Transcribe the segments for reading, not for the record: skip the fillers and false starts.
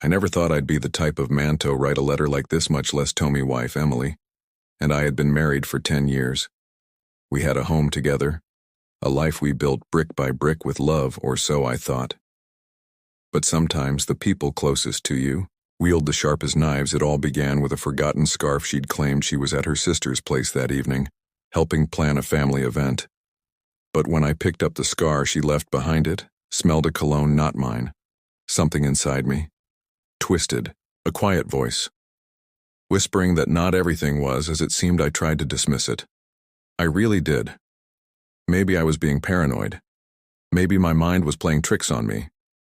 I never thought I'd be the type of man to write a letter like this, much less tell me wife, Emily. And I had been married for 10 years. We had a home together, a life we built brick by brick with love, or so I thought. But sometimes the people closest to you wield the sharpest knives. It all began with a forgotten scarf she'd claimed she was at her sister's place that evening, helping plan a family event. But when I picked up the scar she left behind, it smelled a cologne not mine. Something inside me twisted, a quiet voice, whispering that not everything was as it seemed. I tried to dismiss it. I really did. Maybe I was being paranoid. Maybe my mind was playing tricks on me.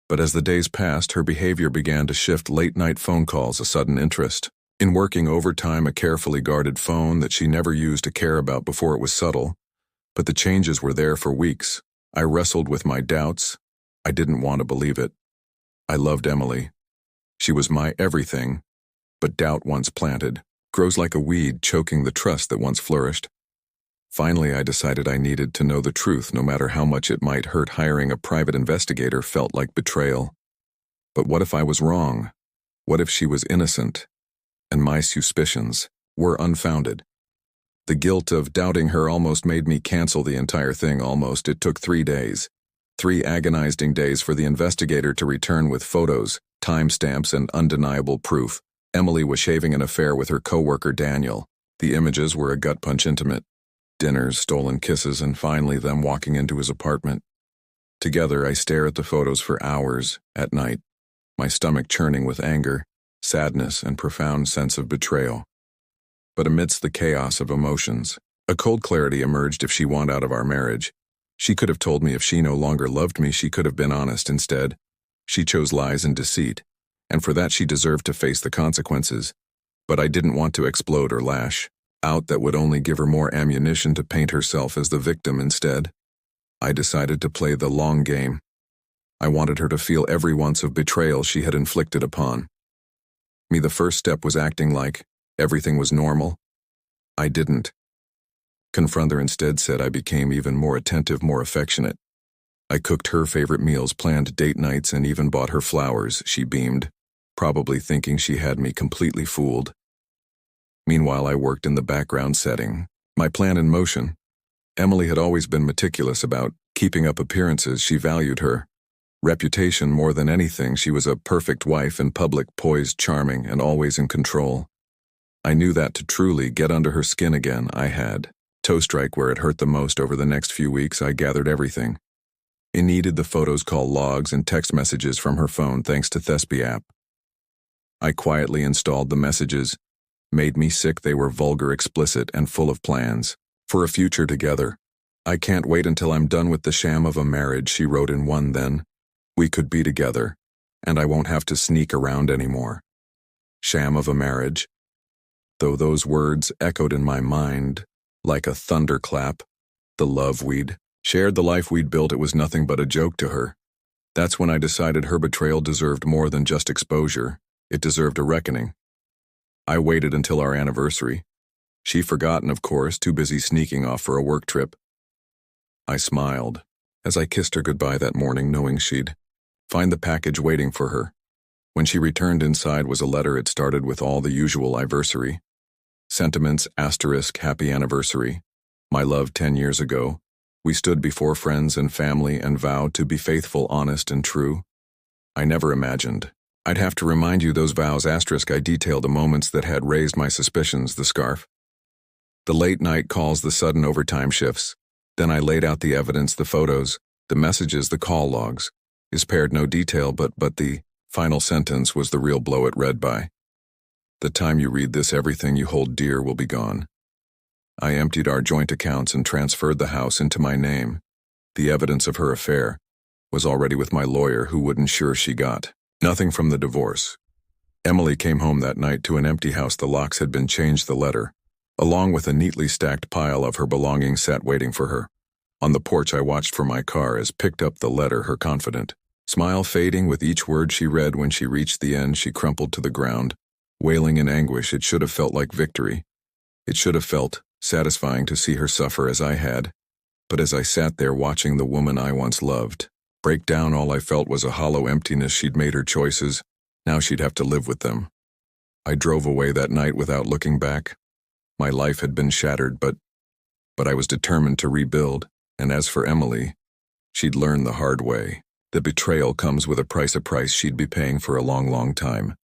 But as the days passed, her behavior began to shift. Late-night phone calls, a sudden interest in working overtime, a carefully guarded phone that she never used to care about before. It was subtle, but the changes were there for weeks. I wrestled with my doubts. I didn't want to believe it. I loved Emily. She was my everything, but doubt once planted grows like a weed, choking the trust that once flourished. Finally, I decided I needed to know the truth, no matter how much it might hurt. Hiring a private investigator felt like betrayal. But what if I was wrong? What if she was innocent, and my suspicions were unfounded? The guilt of doubting her almost made me cancel the entire thing. Almost. It took 3 days. 3 agonizing days for the investigator to return with photos, timestamps, and undeniable proof. Emily was shaving an affair with her coworker Daniel. The images were a gut-punch intimate. Dinners, stolen kisses, and finally them walking into his apartment. Together, I stare at the photos for hours at night, my stomach churning with anger, sadness, and profound sense of betrayal. But amidst the chaos of emotions, a cold clarity emerged. If she wanted out of our marriage, she could have told me. If she no longer loved me, she could have been honest. Instead, she chose lies and deceit, and for that she deserved to face the consequences. But I didn't want to explode or lash out. That would only give her more ammunition to paint herself as the victim. Instead, I decided to play the long game. I wanted her to feel every ounce of betrayal she had inflicted upon me. The first step was acting like everything was normal. I didn't confront her. Instead, I became even more attentive, more affectionate. I cooked her favorite meals, planned date nights, and even bought her flowers. She beamed, probably thinking she had me completely fooled. Meanwhile, I worked in the background, setting my plan in motion. Emily had always been meticulous about keeping up appearances. She valued her reputation more than anything. She was a perfect wife in public, poised, charming, and always in control. I knew that to truly get under her skin again, I had to strike where it hurt the most. Over the next few weeks, I gathered everything. I needed the photos, call logs, and text messages from her phone thanks to Thespi app. I quietly installed the messages. Made me sick. They were vulgar, explicit, and full of plans for a future together. I can't wait until I'm done with the sham of a marriage, she wrote in one. Then we could be together, and I won't have to sneak around anymore. Sham of a marriage. Though those words echoed in my mind like a thunderclap. The love we'd shared, the life we'd built, it was nothing but a joke to her. That's when I decided her betrayal deserved more than just exposure. It deserved a reckoning. I waited until our anniversary. She'd forgotten, of course, too busy sneaking off for a work trip. I smiled as I kissed her goodbye that morning, knowing she'd find the package waiting for her. When she returned, inside was a letter. It started with all the usual anniversary sentiments, asterisk, happy anniversary. My love, 10 years ago, we stood before friends and family and vowed to be faithful, honest, and true. I never imagined I'd have to remind you those vows, asterisk. I detailed the moments that had raised my suspicions, the scarf, the late night calls, the sudden overtime shifts. Then I laid out the evidence, the photos, the messages, the call logs. I spared no detail, but the final sentence was the real blow. It read, by the time you read this, everything you hold dear will be gone. I emptied our joint accounts and transferred the house into my name. The evidence of her affair was already with my lawyer, who would ensure she got nothing from the divorce. Emily came home that night to an empty house. The locks had been changed. The letter, along with a neatly stacked pile of her belongings, sat waiting for her. On the porch, I watched for my car as picked up the letter, her confident smile fading with each word she read. When she reached the end, she crumpled to the ground, wailing in anguish. It should have felt like victory. It should have felt satisfying to see her suffer as I had. But as I sat there watching the woman I once loved break down, all I felt was a hollow emptiness. She'd made her choices, Now she'd have to live with them. I drove away that night without looking back. My life had been shattered, but I was determined to rebuild. And as for Emily, she'd learn the hard way. The betrayal comes with a price she'd be paying for a long, long time.